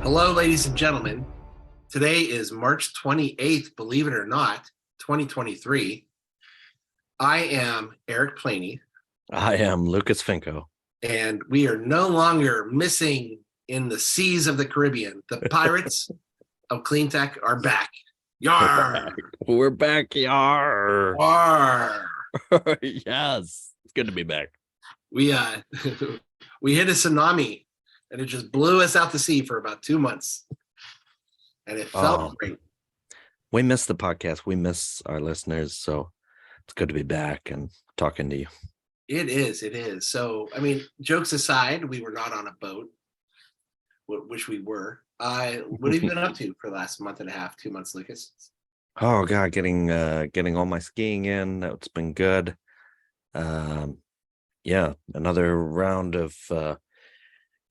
Hello, ladies and gentlemen. Today is March 28th, believe it or not, 2023. I am Eric Planey, I am Lucas Finco. and we are no longer missing in the seas of the Caribbean. The pirates of clean tech are back. Yar! We're back, yar. Yar! Yes, it's good to be back. We we hit a tsunami and it just blew us out to sea for about 2 months. And it felt great. We miss the podcast. We miss our listeners. So it's good to be back and talking to you. It is. So, I mean, jokes aside, we were not on a boat, which we were. What have you been up to for the last month and a half, 2 months, Lucas? Oh God, getting all my skiing in. It's been good. Yeah, another round of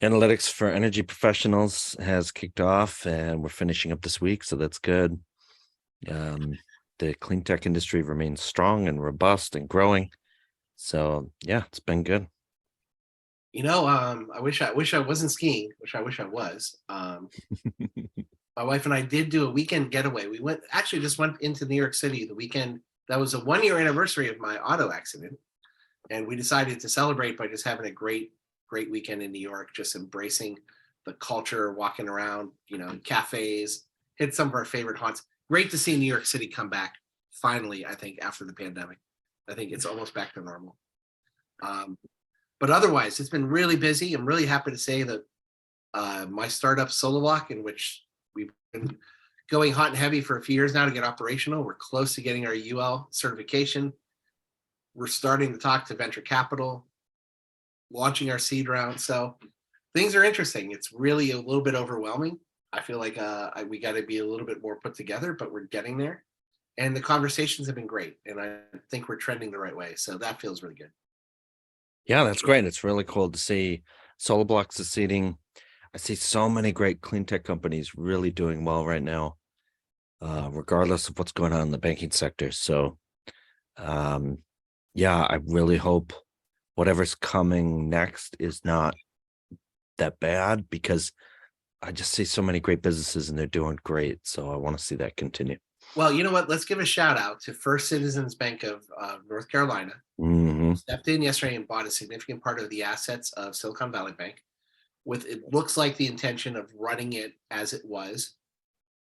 analytics for energy professionals has kicked off, and we're finishing up this week, so that's good. The clean tech industry remains strong and robust and growing. So yeah, it's been good. You know, I wish I wasn't skiing, which I wish I was. My wife and I did do a weekend getaway. We just went into New York City the weekend. That was a 1-year anniversary of my auto accident. And we decided to celebrate by just having a great weekend in New York, just embracing the culture, walking around, cafes, hit some of our favorite haunts. Great to see New York City come back finally, I think, after the pandemic. I think it's almost back to normal. But otherwise, it's been really busy. I'm really happy to say that my startup SoloBlock, in which we've been going hot and heavy for a few years now to get operational, we're close to getting our UL certification. We're starting to talk to venture capital, launching our seed round. So things are interesting. It's really a little bit overwhelming. I feel like we got to be a little bit more put together, but we're getting there. And the conversations have been great. And I think we're trending the right way. So that feels really good. Yeah, that's great. It's really cool to see SoloBlock succeeding. I see so many great clean tech companies really doing well right now, regardless of what's going on in the banking sector. So, yeah, I really hope whatever's coming next is not that bad, because I just see so many great businesses and they're doing great. So I want to see that continue. Well, you know what? Let's give a shout out to First Citizens Bank of North Carolina. Mm-hmm. Stepped in yesterday and bought a significant part of the assets of Silicon Valley Bank. With it looks like the intention of running it as it was.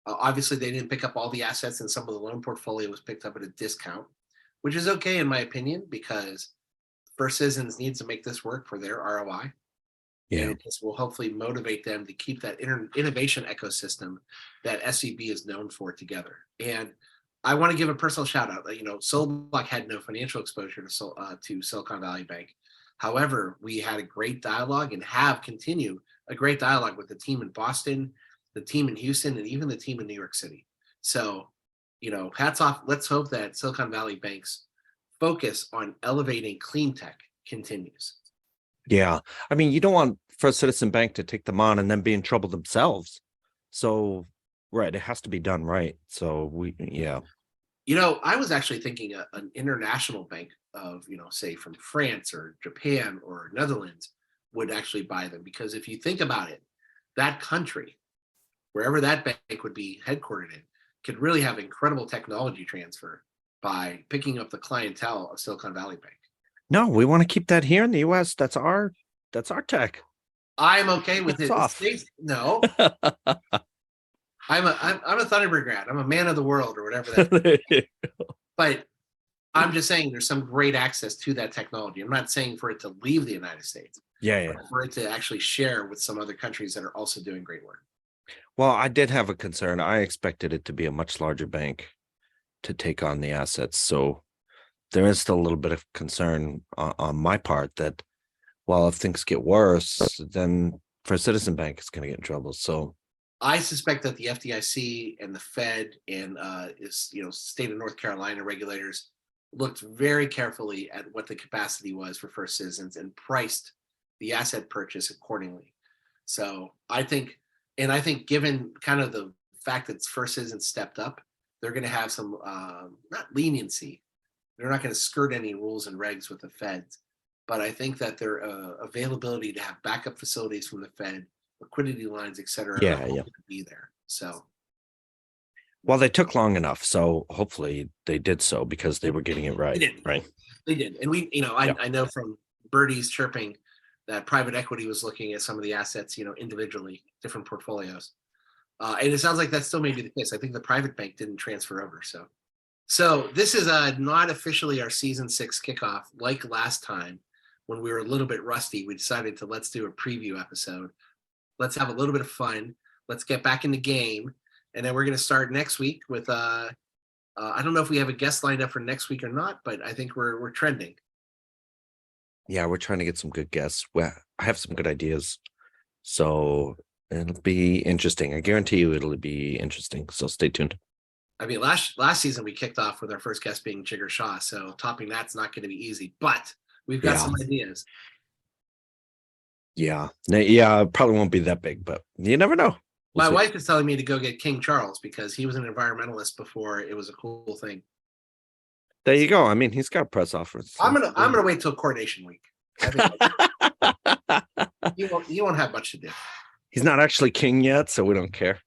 Obviously, they didn't pick up all the assets, and some of the loan portfolio was picked up at a discount, which is okay in my opinion, because First Citizens needs to make this work for their ROI. Yeah. And this will hopefully motivate them to keep that innovation ecosystem that SVB is known for together. And I want to give a personal shout out. SoloBlock had no financial exposure to Silicon Valley Bank. However, we had a great dialogue and have continued a great dialogue with the team in Boston, the team in Houston, and even the team in New York City. So, hats off. Let's hope that Silicon Valley Bank's focus on elevating clean tech continues. Yeah. I mean, you don't want First Citizen Bank to take them on and then be in trouble themselves. So, right, it has to be done right. So yeah. I was actually thinking an international bank of, say from France or Japan or Netherlands would actually buy them. Because if you think about it, that country, wherever that bank would be headquartered in, could really have incredible technology transfer by picking up the clientele of Silicon Valley Bank. No, we want to keep that here in the US. That's our tech. I'm okay with it. Off. No. I'm a Thunderbird grad. I'm a man of the world or whatever that is. But I'm just saying there's some great access to that technology. I'm not saying for it to leave the United States. Yeah. But for it to actually share with some other countries that are also doing great work. Well, I did have a concern. I expected it to be a much larger bank to take on the assets. So there is still a little bit of concern on my part that, well, if things get worse, then First Citizen Bank is going to get in trouble. So I suspect that the FDIC and the Fed and state of North Carolina regulators looked very carefully at what the capacity was for First Citizens and priced the asset purchase accordingly. So I think given kind of the fact that First Citizens stepped up, they're going to have some not leniency. They're not going to skirt any rules and regs with the Feds, but I think that their availability to have backup facilities from the Fed liquidity lines, et cetera, Yeah, are all yeah. going to be there. So, Well, they took long enough, so hopefully they did so because they were getting it right. did. Right. They did. And we, Yeah. I know from Birdie's chirping that private equity was looking at some of the assets, individually, different portfolios. And it sounds like that still may be the case. I think the private bank didn't transfer over. So this is not officially our season 6 kickoff. Like last time when we were a little bit rusty, we decided let's do a preview episode. Let's have a little bit of fun. Let's get back in the game. And then we're going to start next week with I don't know if we have a guest lined up for next week or not, but I think we're trending. Yeah, we're trying to get some good guests. Well, I have some good ideas. So it'll be interesting. I guarantee you it'll be interesting. So stay tuned. I mean, last season we kicked off with our first guest being Jigger Shaw, so topping that's not going to be easy. But we've got some ideas. Yeah, probably won't be that big, but you never know. My wife is telling me to go get King Charles because he was an environmentalist before it was a cool thing. There you go. I mean, he's got press offers. So. I'm gonna wait till coronation week. You won't have much to do. He's not actually king yet, so we don't care.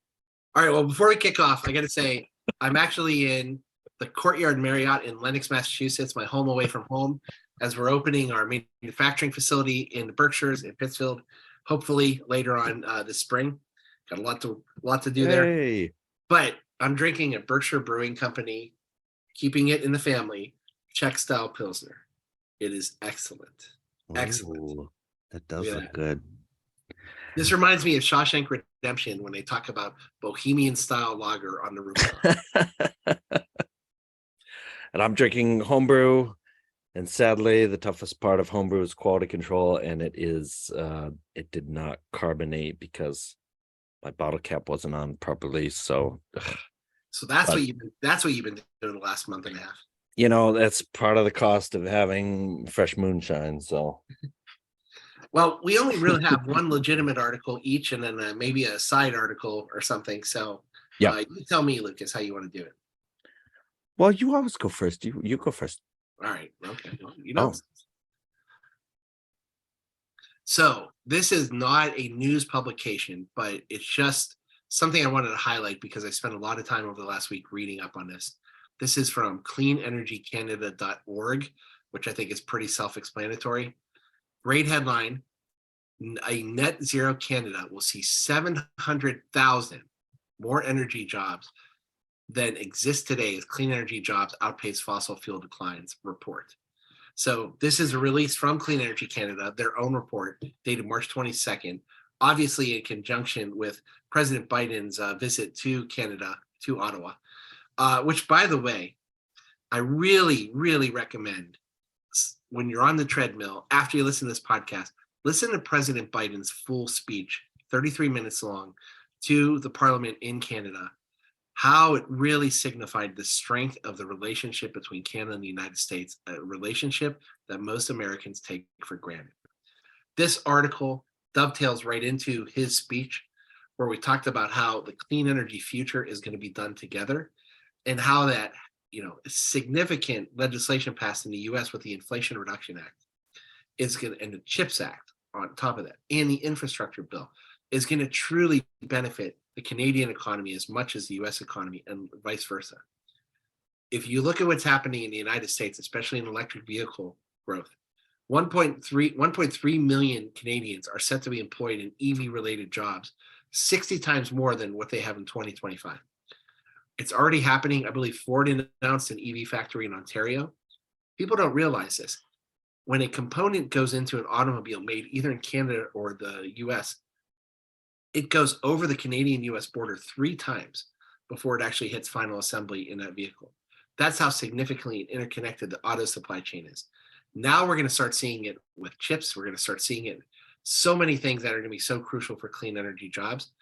All right. Well, before we kick off, I got to say I'm actually in the Courtyard Marriott in Lenox, Massachusetts, my home away from home, as we're opening our manufacturing facility in the Berkshires in Pittsfield. Hopefully later on this spring. Got a lot to do there. But I'm drinking a Berkshire Brewing Company, keeping it in the family, Czech style Pilsner. It is excellent. Excellent. Ooh, that does look good. This reminds me of Shawshank Redemption when they talk about Bohemian style lager on the rooftop. And I'm drinking homebrew. And sadly, the toughest part of homebrew is quality control. And it did not carbonate because my bottle cap wasn't on properly. So that's what you've been doing the last month and a half. That's part of the cost of having fresh moonshine. So well, we only really have one legitimate article each, and then maybe a side article or something. So you tell me, Lucas, how you want to do it. Well, you always go first. You go first. All right. Okay. Well, So this is not a news publication, but it's just something I wanted to highlight because I spent a lot of time over the last week reading up on this. This is from cleanenergycanada.org, which I think is pretty self-explanatory. Great headline. A net zero Canada will see 700,000 more energy jobs than exist today as clean energy jobs outpace fossil fuel declines report. So this is a release from Clean Energy Canada, their own report dated March 22nd, obviously in conjunction with President Biden's visit to Canada, to Ottawa, which, by the way, I really, really recommend when you're on the treadmill, after you listen to this podcast, listen to President Biden's full speech, 33 minutes long, to the Parliament in Canada, how it really signified the strength of the relationship between Canada and the United States, a relationship that most Americans take for granted. This article dovetails right into his speech, where we talked about how the clean energy future is going to be done together, and how that, significant legislation passed in the U.S. with the Inflation Reduction Act and the CHIPS Act on top of that, and the infrastructure bill is going to truly benefit the Canadian economy as much as the U.S. economy, and vice versa. If you look at what's happening in the United States, especially in electric vehicle growth, 1.3 million Canadians are set to be employed in EV-related jobs, 60 times more than what they have in 2025. It's already happening. I believe Ford announced an EV factory in Ontario. People don't realize this. When a component goes into an automobile made either in Canada or the US, it goes over the Canadian-US border 3 times before it actually hits final assembly in that vehicle. That's how significantly interconnected the auto supply chain is. Now we're going to start seeing it with chips. We're going to start seeing it. So many things that are going to be so crucial for clean energy jobs.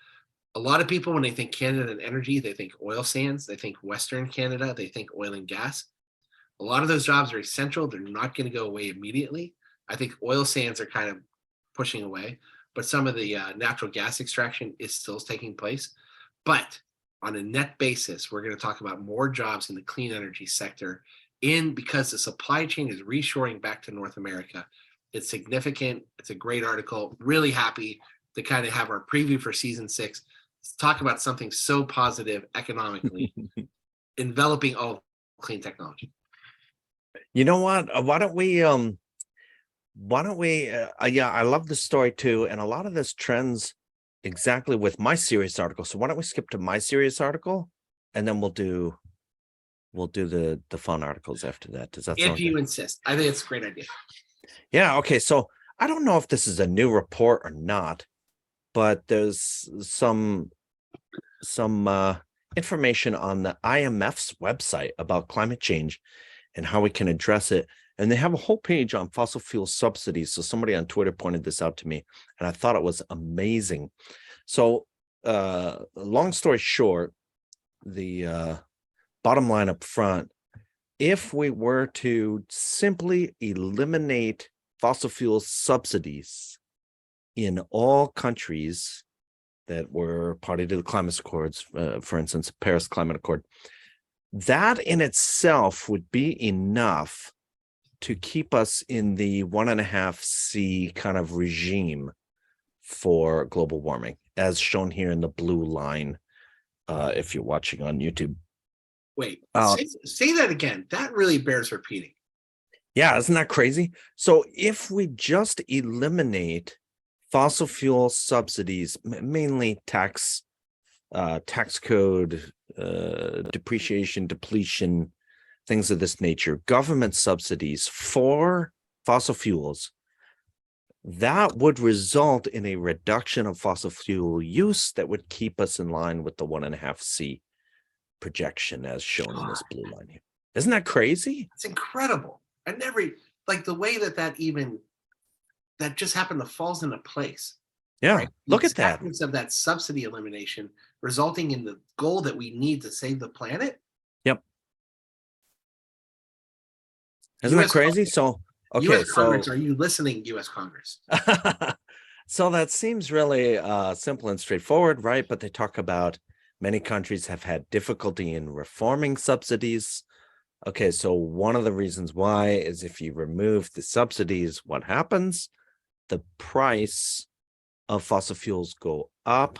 A lot of people, when they think Canada and energy, they think oil sands, they think Western Canada, they think oil and gas. A lot of those jobs are essential. They're not going to go away immediately. I think oil sands are kind of pushing away, but some of the natural gas extraction is still taking place. But on a net basis, we're going to talk about more jobs in the clean energy sector because the supply chain is reshoring back to North America. It's significant. It's a great article. Really happy to kind of have our preview for season 6. Let's talk about something so positive economically, enveloping all clean technology. You know what? Yeah, I love this story too. And a lot of this trends exactly with my serious article. So why don't we skip to my serious article and then we'll do the fun articles after that. Does that sound If you good? insist. I think it's a great idea. Yeah. Okay. So I don't know if this is a new report or not, but there's some information on the IMF's website about climate change and how we can address it. And they have a whole page on fossil fuel subsidies. So somebody on Twitter pointed this out to me, and I thought it was amazing. So long story short, the bottom line up front, if we were to simply eliminate fossil fuel subsidies in all countries that were party to the climate accords, for instance, Paris Climate Accord, that in itself would be enough to keep us in the 1.5C kind of regime for global warming, as shown here in the blue line, if you're watching on YouTube. Wait, say that again. That really bears repeating. Yeah, isn't that crazy? So if we just eliminate fossil fuel subsidies, mainly tax code, depreciation, depletion, things of this nature, government subsidies for fossil fuels, that would result in a reduction of fossil fuel use that would keep us in line with the 1.5C projection as shown in this blue line here. Isn't that crazy? It's incredible. I never like the way that just happened to falls into place. Yeah, right? Look at that. Of that subsidy elimination resulting in the goal that we need to save the planet. Yep. Isn't that crazy? So, okay, US Congress, are you listening, US Congress? So that seems really simple and straightforward, right? But they talk about many countries have had difficulty in reforming subsidies. Okay, so one of the reasons why is if you remove the subsidies, what happens? The price of fossil fuels go up.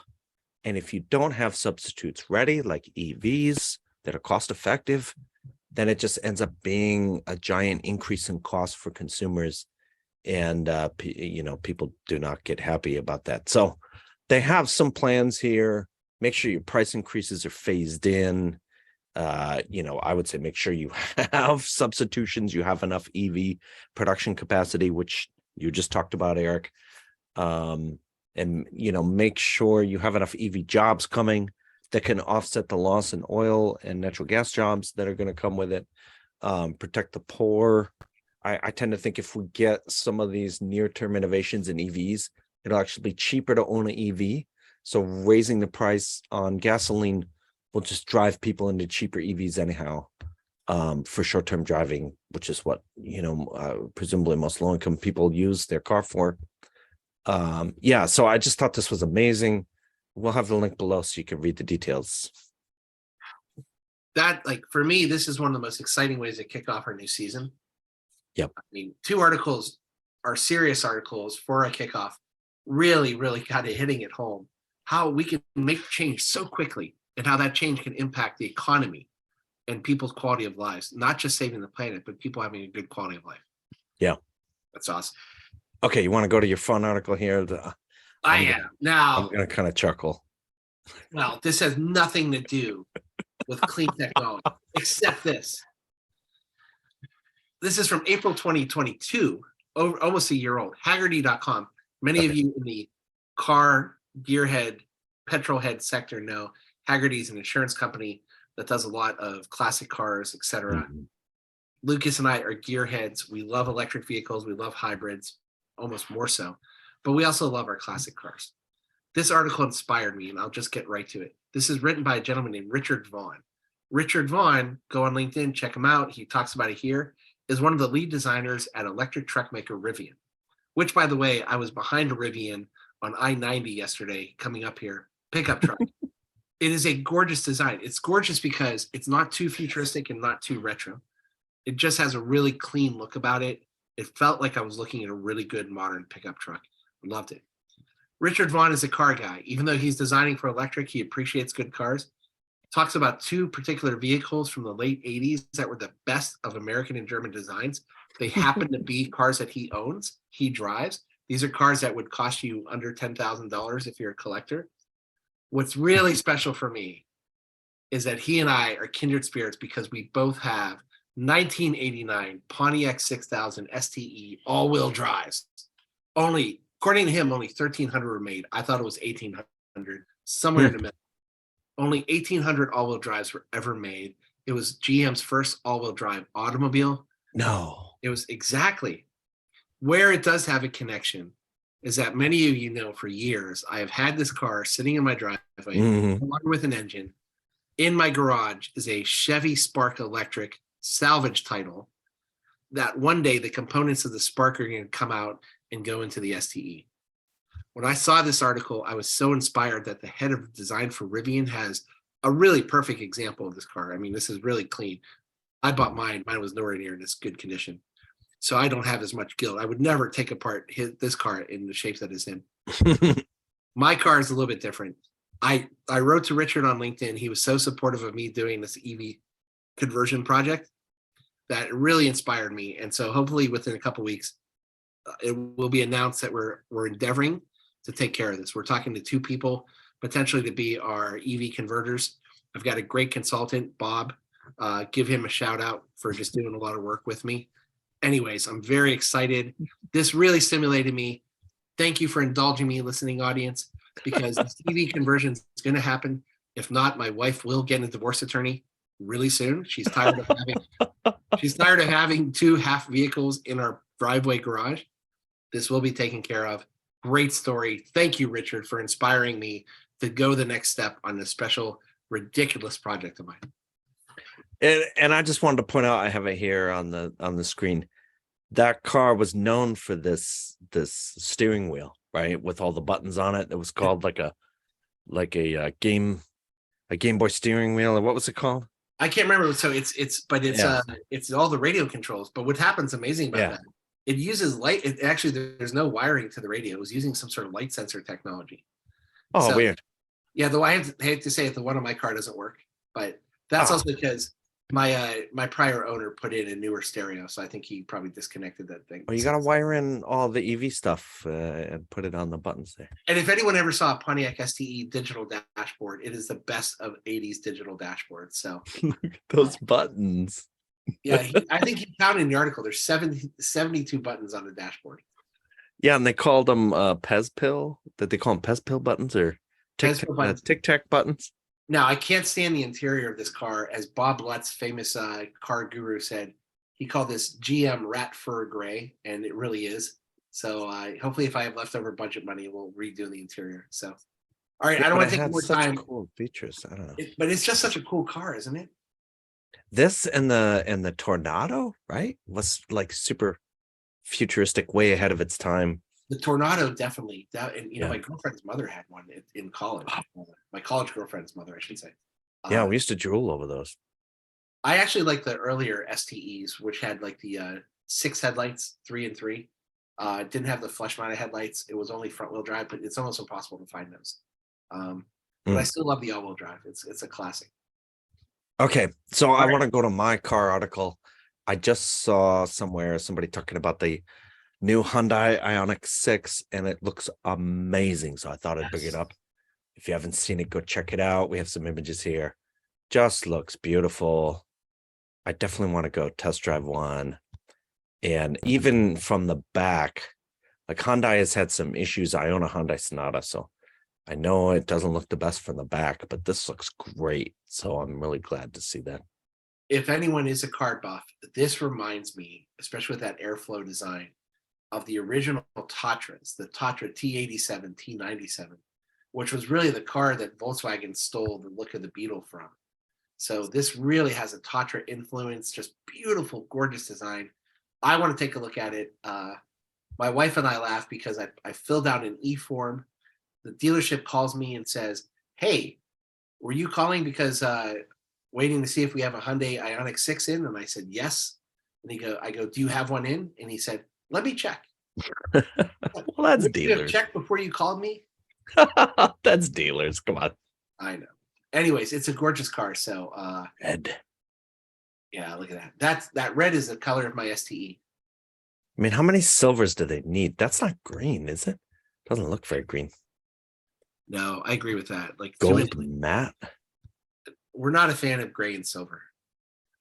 And if you don't have substitutes ready, like EVs that are cost effective, then it just ends up being a giant increase in cost for consumers. And, people do not get happy about that. So they have some plans here. Make sure your price increases are phased in. I would say make sure you have substitutions, you have enough EV production capacity, which you just talked about, Eric. And make sure you have enough EV jobs coming that can offset the loss in oil and natural gas jobs that are going to come with it. Protect the poor. I tend to think if we get some of these near-term innovations in EVs, it'll actually be cheaper to own an EV. So raising the price on gasoline will just drive people into cheaper EVs anyhow, for short-term driving, which is what, presumably most low-income people use their car for. So I just thought this was amazing. We'll have the link below so you can read the details. That, for me, this is one of the most exciting ways to kick off our new season. Yep. I mean, 2 articles are serious articles for a kickoff, really, really kind of hitting it home. How we can make change so quickly and how that change can impact the economy and people's quality of lives, not just saving the planet, but people having a good quality of life. Yeah. That's awesome. Okay, you want to go to your fun article here? I'm going to kind of chuckle. Well, this has nothing to do with clean technology, except this. This is from April 2022, almost a year old. Haggerty.com. Many of you in the car, gearhead, petrol head sector know Haggerty is an insurance company that does a lot of classic cars, etc. Mm-hmm. Lucas and I are gearheads. We love electric vehicles. We love hybrids, almost more so. But we also love our classic cars. This article inspired me, and I'll just get right to it. This is written by a gentleman named Richard Vaughn. Richard Vaughn, go on LinkedIn, check him out. He talks about it here, is one of the lead designers at electric truck maker Rivian, which, by the way, I was behind a Rivian on I-90 yesterday coming up here, pickup truck. It is a gorgeous design. It's gorgeous because it's not too futuristic and not too retro. It just has a really clean look about it. It felt like I was looking at a really good modern pickup truck. Loved it. Richard Vaughn is a car guy. Even though he's designing for electric, he appreciates good cars. Talks about two particular vehicles from the late 80s that were the best of American and German designs. They happen to be cars that he owns, he drives. These are cars that would cost you under $10,000 if you're a collector. What's really special for me is that he and I are kindred spirits because we both have 1989 Pontiac 6000 STE all-wheel drives. Only, according to him, only 1,300 were made. I thought it was 1,800, somewhere in the middle. Only 1,800 all-wheel drives were ever made. It was GM's first all-wheel drive automobile. No. It was exactly where it does have a connection is that many of you know for years, I have had this car sitting in my driveway, along with an engine. In my garage is a Chevy Spark Electric salvage title that one day the components of the Spark are going to come out and go into the STE. When I saw this article, I was so inspired that the head of design for Rivian has a really perfect example of this car. I mean, this is really clean. I bought mine. Mine was nowhere near in this good condition. So I don't have as much guilt. I would never take apart this car in the shape that it's in. My car is a little bit different. I wrote to Richard on LinkedIn. He was so supportive of me doing this EV conversion project that it really inspired me. And so hopefully within a couple of weeks, it will be announced that we're endeavoring to take care of this. We're talking to two people potentially to be our EV converters. I've got a great consultant, Bob. Give him a shout out for just doing a lot of work with me. Anyways, I'm very excited. This really stimulated me. Thank you for indulging me, listening audience, because this EV conversion is going to happen. If not, my wife will get a divorce attorney really soon. She's tired of having two half vehicles in our driveway garage. This will be taken care of. Great story. Thank you, Richard, for inspiring me to go the next step on this special, ridiculous project of mine. And I just wanted to point out, I have it here on the screen. That car was known for this steering wheel, right, with all the buttons on it. It was called like a Game Boy steering wheel, or what was it called? I can't remember. So it's all the radio controls. But what happens amazing about that? It uses light. It actually, there's no wiring to the radio. It was using some sort of light sensor technology. Oh, so, weird. Yeah, though I hate to say it, the one on my car doesn't work, but that's also because my prior owner put in a newer stereo, so I think he probably disconnected that thing. Well, you got to wire in all the EV stuff and put it on the buttons there. And if anyone ever saw a Pontiac STE digital dashboard, it is the best of 80s digital dashboards. So look at those buttons. Yeah, I think he counted in the article. There's 72 buttons on the dashboard. Yeah, and they called them Pez Pill. Did they call them Pez Pill buttons or Tic Tac buttons? Now, I can't stand the interior of this car. As Bob Lutz, famous car guru, said, he called this GM rat fur gray, and it really is. So hopefully if I have leftover budget money, we'll redo the interior. So, all right, I don't want to take more time. Cool features. I don't know. But it's just such a cool car, isn't it? This and the Tornado, right, was like super futuristic, way ahead of its time. The Tornado, definitely. And my girlfriend's mother had one in college. My college girlfriend's mother, I should say. Yeah, we used to drool over those. I actually like the earlier STEs, which had like the 6 headlights, 3 and 3. Didn't have the flush mounted headlights. It was only front wheel drive, but it's almost impossible to find those. But I still love the all wheel drive. It's a classic. Okay, so I want to go to my car article. I just saw somewhere somebody talking about the new Hyundai Ioniq 6, and it looks amazing. So I thought I'd bring it up. If you haven't seen it, go check it out. We have some images here. Just looks beautiful. I definitely want to go test drive one. And even from the back, like Hyundai has had some issues. I own a Hyundai Sonata, so I know it doesn't look the best from the back, but this looks great. So I'm really glad to see that. If anyone is a car buff, this reminds me, especially with that airflow design, of the original Tatras, the Tatra T87, T97, which was really the car that Volkswagen stole the look of the Beetle from. So this really has a Tatra influence, just beautiful, gorgeous design. I want to take a look at it. My wife and I laugh because I filled out an e-form. The dealership calls me and says, "Hey, were you calling because waiting to see if we have a Hyundai Ioniq 6 in?" And I said, "Yes." And I go, "Do you have one in?" And he said, "Let me check." Well, that's Did you dealers. check before you called me? That's dealers. Come on. I know. Anyways, it's a gorgeous car. So Red. yeah, look at that. That red is the color of my STE. I mean, how many silvers do they need? That's not green, is it? Doesn't look very green. No, I agree with that. Like Gold matte. we're not a fan of gray and silver.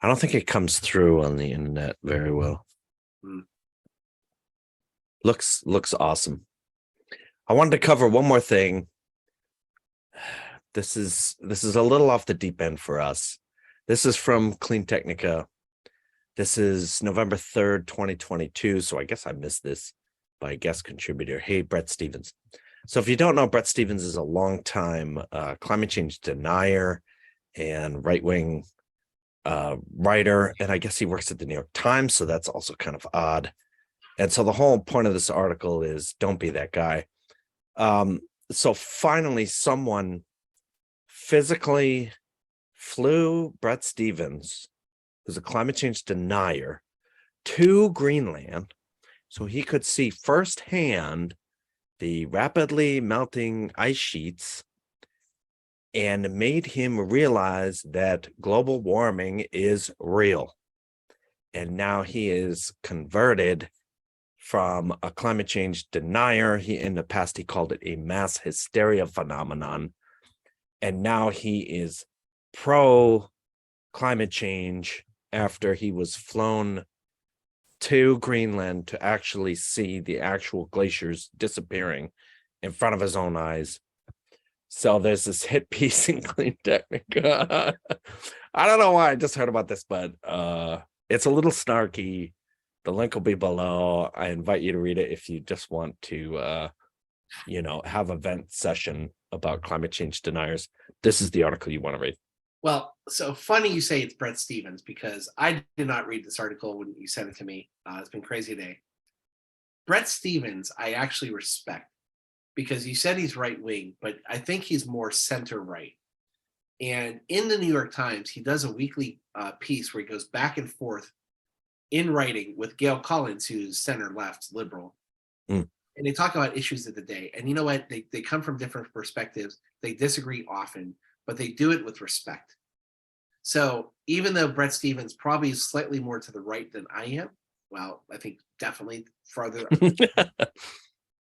I don't think it comes through on the internet very well. Looks awesome. I wanted to cover one more thing. This is a little off the deep end for us. This is from Clean Technica. This is November 3rd, 2022. So I guess I missed this by guest contributor. Hey, Brett Stevens. So if you don't know, Brett Stevens is a longtime climate change denier and right-wing writer. And I guess he works at the New York Times. So that's also kind of odd. And so the whole point of this article is don't be that guy. So finally, someone physically flew Brett Stevens, who's a climate change denier, to Greenland so he could see firsthand the rapidly melting ice sheets and made him realize that global warming is real. And now he is converted from a climate change denier. In the past, he called it a mass hysteria phenomenon. And now he is pro climate change after he was flown to Greenland to actually see the actual glaciers disappearing in front of his own eyes. So there's this hit piece in Clean Technica. I don't know why I just heard about this, but it's a little snarky. The link will be below. I invite you to read it if you just want to, have a vent session about climate change deniers. This is the article you want to read. Well, so funny you say it's Brett Stevens because I did not read this article when you sent it to me. It's been a crazy day. Brett Stevens, I actually respect because you said he's right wing, but I think he's more center right. And in the New York Times, he does a weekly piece where he goes back and forth in writing with Gail Collins, who's center left liberal. And they talk about issues of the day. And you know what? They come from different perspectives. They disagree often, but they do it with respect. So even though Brett Stevens probably is slightly more to the right than I am, well, I think definitely farther.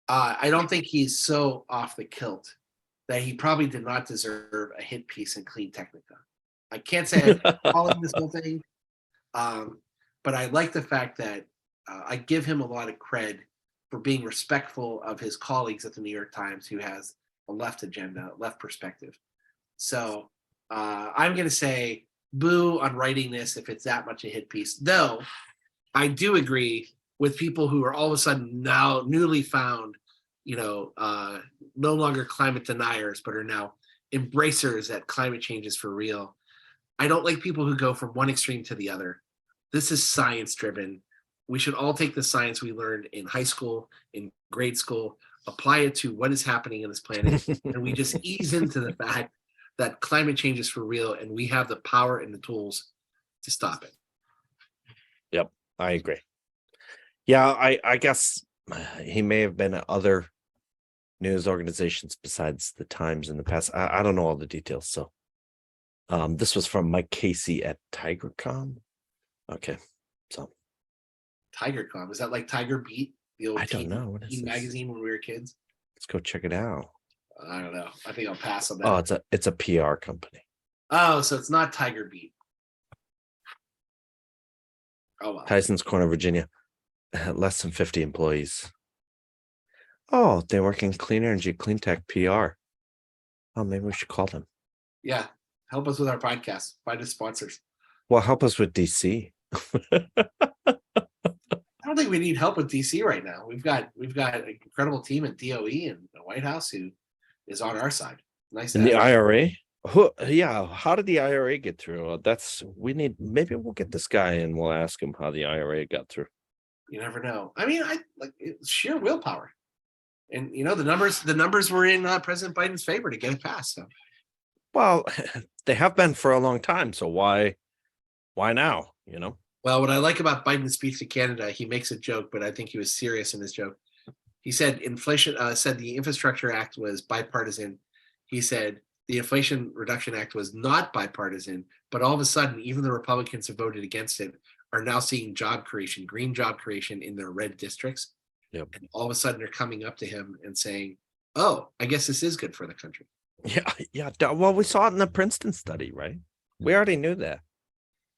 I don't think he's so off the kilt that he probably did not deserve a hit piece in Clean Technica. I can't say I'm calling this whole thing, but I like the fact that I give him a lot of cred for being respectful of his colleagues at the New York Times who has a left agenda, left perspective. So I'm going to say boo on writing this if it's that much a hit piece. Though I do agree with people who are all of a sudden now newly found, no longer climate deniers, but are now embracers that climate change is for real. I don't like people who go from one extreme to the other. This is science driven. We should all take the science we learned in high school, in grade school, apply it to what is happening in this planet, and we just ease into the fact that climate change is for real and we have the power and the tools to stop it. Yep, I agree. Yeah, I guess he may have been at other news organizations besides the Times in the past. I don't know all the details. So this was from Mike Casey at TigerCom. Okay, so TigerCom, is that like Tiger Beat, the old I don't know what is magazine when we were kids? Let's go check it out. I don't know. I think I'll pass on that. Oh, it's a PR company. Oh, so it's not Tiger Beat. Oh well. Tyson's Corner, Virginia. Less than 50 employees. Oh, they work in clean energy, clean tech, PR. Oh, maybe we should call them. Yeah, help us with our podcast. Find us sponsors. Well, help us with DC. I don't think we need help with DC right now. We've got an incredible team at DOE and the White House who is on our side. Nice. And the IRA. How did the IRA get through? Maybe we'll get this guy and we'll ask him how the IRA got through. You never know. I mean, it's sheer willpower. And the numbers were in President Biden's favor to get it passed. So. Well, they have been for a long time. So why now? Well, what I like about Biden's speech to Canada, he makes a joke, but I think he was serious in his joke. He said inflation. Said the Infrastructure Act was bipartisan. He said the Inflation Reduction Act was not bipartisan, but all of a sudden, even the Republicans who voted against it are now seeing job creation, green job creation in their red districts. Yep. And all of a sudden, they're coming up to him and saying, "Oh, I guess this is good for the country." Yeah. Well, we saw it in the Princeton study, right? We already knew that.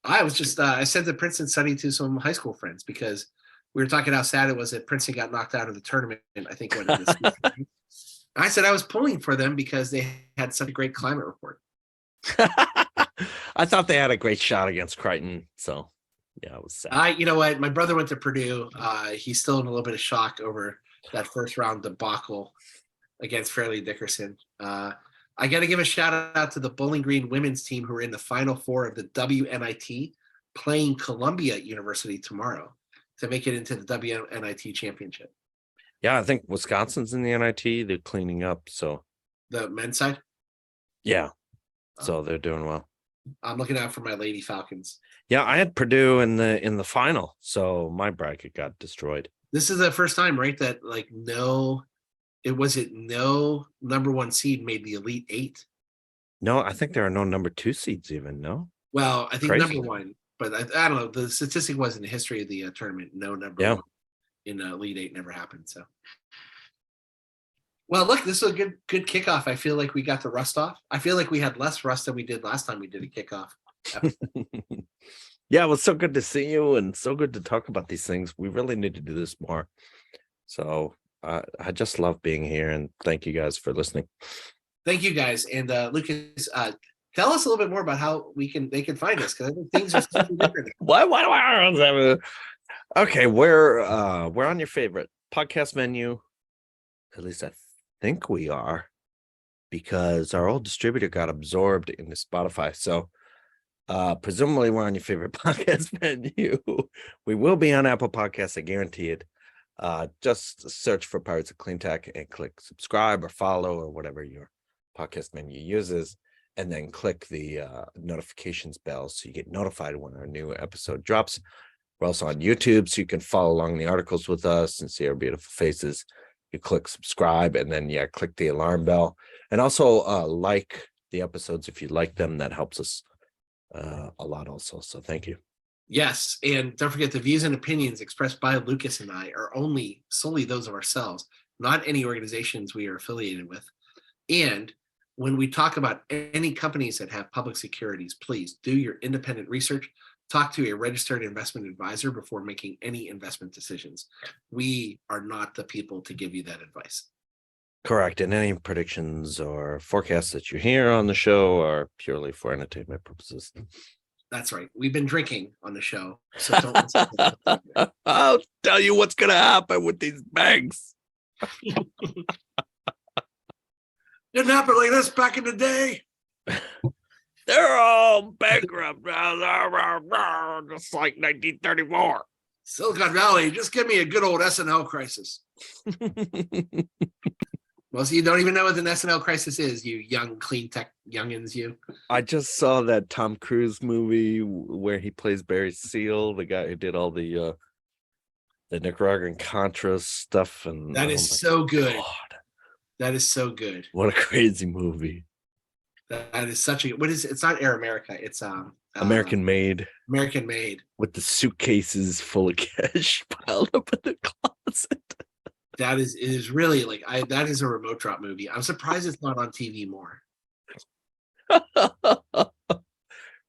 I sent the Princeton study to some high school friends because we were talking how sad it was that Princeton got knocked out of the tournament. I think when it was I said I was pulling for them because they had such a great climate report. I thought they had a great shot against Crichton, so yeah, it was sad. You know what? My brother went to Purdue. He's still in a little bit of shock over that first round debacle against Fairleigh Dickerson. I got to give a shout out to the Bowling Green women's team who are in the Final Four of the WNIT, playing Columbia University tomorrow to make it into the WNIT championship. Yeah, I think Wisconsin's in the NIT. They're cleaning up, so The men's side? yeah. So they're doing well. I'm looking out for my Lady Falcons. Yeah, I had Purdue in the final, so my bracket got destroyed. This is the first time, right, that no number one seed made the Elite Eight. No, I think there are no number 2 seeds even. No. Well, I think Crazy. number one, but I don't know. The statistic was in the history of the tournament, no number one in the Elite Eight never happened. So, well, look, this was a good kickoff. I feel like we got the rust off. I feel like we had less rust than we did last time we did a kickoff. Yeah, it was so good to see you and so good to talk about these things. We really need to do this more. So I just love being here, and thank you guys for listening. Thank you guys. And Lucas, tell us a little bit more about how they can find us, because I think things are slightly different. Okay, we're on your favorite podcast menu. At least I think we are, because our old distributor got absorbed into Spotify. So presumably we're on your favorite podcast menu. We will be on Apple Podcasts, I guarantee it. Just search for Pirates of Clean Tech and click subscribe or follow or whatever your podcast menu uses, and then click the notifications bell so you get notified when our new episode drops. We're also on YouTube, so you can follow along the articles with us and see our beautiful faces. You click subscribe, and then click the alarm bell, and also like the episodes if you like them. That helps us a lot also, so thank you. Yes, and don't forget, the views and opinions expressed by Lucas and I are solely those of ourselves, not any organizations we are affiliated with. And when we talk about any companies that have public securities, please do your independent research. Talk to a registered investment advisor before making any investment decisions. We are not the people to give you that advice. Correct. And any predictions or forecasts that you hear on the show are purely for entertainment purposes. That's right. We've been drinking on the show, so don't listen to that. I'll tell you what's going to happen with these banks. Didn't happen like this back in the day. They're all bankrupt now, just like 1934. Silicon Valley, just give me a good old SNL crisis. Most of you don't even know what an SNL crisis is, you young clean tech youngins, you. I just saw that Tom Cruise movie where he plays Barry Seal, the guy who did all the Nicaraguan Contra stuff, and that is so good. God. That is so good. What a crazy movie. That is such a, what is it? It's not Air America, it's American Made. American Made. With the suitcases full of cash piled up in the closet. That is really that is a remote drop movie. I'm surprised it's not on TV more.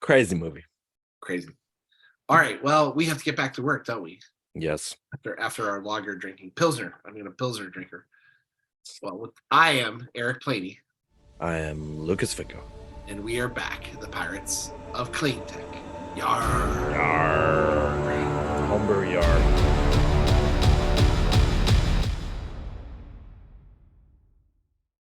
Crazy movie. Crazy. All right. Well, we have to get back to work, don't we? Yes. After our lager drinking. Pilsner. I'm a Pilsner drinker. Well, I am Eric Planey. I am Lucas Finco. And we are back, the Pirates of Clean Tech. Yar. Yar. Humber yar.